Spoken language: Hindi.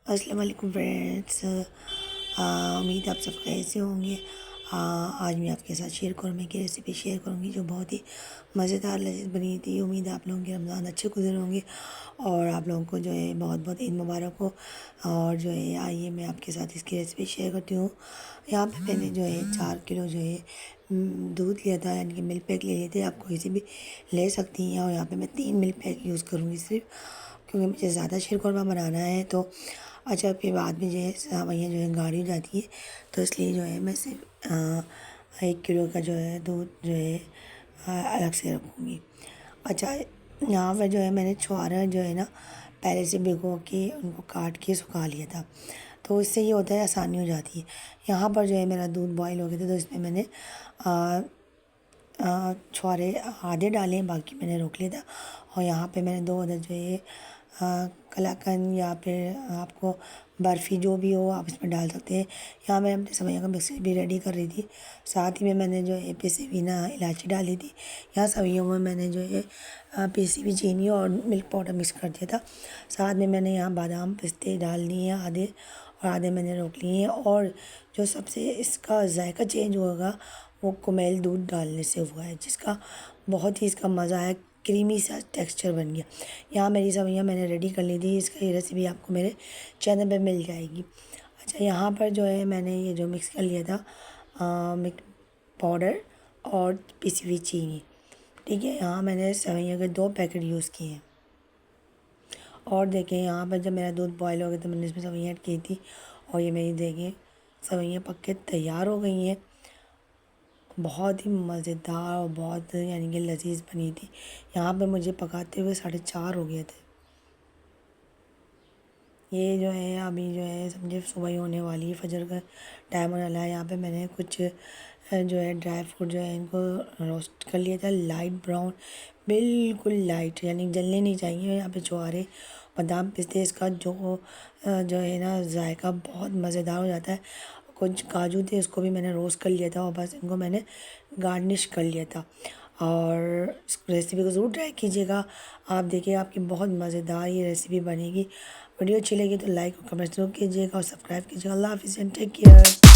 अस्सलाम वालेकुम फ्रेंड्स। उम्मीद आप सब कैसे होंगे। आज मैं आपके साथ शेर कौरमे की रेसिपी शेयर करूंगी जो बहुत ही मज़ेदार लजीज बनी थी। उम्मीद है आप लोगों के रमज़ान अच्छे गुजरे होंगे और आप लोगों को जो है बहुत बहुत ईद मुबारक हो। और जो है आइए मैं आपके साथ इसकी रेसिपी शेयर करती हूँ। यहाँ पे मैंने जो है 4 किलो जो है दूध लिया था, यानी कि मिल्क पैक ले लिए थे। आप कोई से भी ले सकती हैं। और यहाँ पे मैं 3 मिल्क पैक यूज़ करूँगी सिर्फ, क्योंकि मुझे ज़्यादा शीर कौरमा बनाना है। तो अच्छा फिर बाद में जो है सेवइयाँ जो है गाढ़ी हो जाती है, तो इसलिए जो है मैं सिर्फ 1 किलो का जो है दूध जो है अलग से रखूँगी। अच्छा, यहाँ पर जो है मैंने छुआरा जो है ना पहले से भिगो के उनको काट के सुखा लिया था, तो इससे ये होता है आसानी हो जाती है। यहाँ पर जो है मेरा दूध बॉईल हो गया था, तो इसमें मैंने छुआरे आधे डाले, बाकी मैंने रोक लिया था। और यहाँ पे मैंने 2 अदद जो है कलाकंद या फिर आपको बर्फ़ी जो भी हो आप इसमें डाल सकते हैं। यहाँ मैं अपने सेवइयाँ का मिक्सर भी रेडी कर रही थी, साथ ही में मैंने जो है पिसी हुई ना इलायची डाली थी। यहाँ सेवइयों में मैंने जो है पिसी हुई चीनी और मिल्क पाउडर मिक्स कर दिया था। साथ में मैंने यहाँ बादाम पिस्ते डाल लिए हैं आधे, और आधे मैंने रोक लिए हैं। और जो सबसे इसका जायका चेंज होगा वो कुमेल दूध डालने से हुआ है, जिसका बहुत ही इसका मज़ा है, क्रीमी सा टेक्सचर बन गया। यहाँ मेरी सेवइयाँ मैंने रेडी कर ली थी। इसका ये रेसिपी आपको मेरे चैनल पे मिल जाएगी। अच्छा, यहाँ पर जो है मैंने ये जो मिक्स कर लिया था मिल्क पाउडर और पिसी हुई चीनी, ठीक है। यहाँ मैंने सेवइयाँ के 2 पैकेट यूज़ किए हैं। और देखिए यहाँ पर जब मेरा दूध बॉयल हो गया तो मैंने इसमें सेवइयाँ ऐड की थी, और ये मेरी देखिए सेवइयाँ पक के तैयार हो गई हैं। बहुत ही मज़ेदार और बहुत यानी कि लजीज बनी थी। यहाँ पे मुझे पकाते हुए 4:30 हो गए थे। ये जो है अभी जो है समझे सुबह ही होने वाली है, फजर का टाइम होने वाला है। यहाँ पे मैंने कुछ जो है ड्राई फ्रूट जो है इनको रोस्ट कर लिया था, लाइट ब्राउन, बिल्कुल लाइट, यानी जलने नहीं चाहिए। यहाँ पे छुहारे बादाम पिस्ते, इसका जो है ना जायका बहुत मज़ेदार हो जाता है। कुछ काजू थे, इसको भी मैंने रोस्ट कर लिया था और बस इनको मैंने गार्निश कर लिया था। और इस रेसिपी को ज़रूर ट्राई कीजिएगा। आप देखिए आपकी बहुत मज़ेदार ये रेसिपी बनेगी। वीडियो अच्छी लगी तो लाइक और कमेंट ज़रूर कीजिएगा और सब्सक्राइब कीजिएगा। अल्लाह हाफ़िज़ एंड टेक केयर।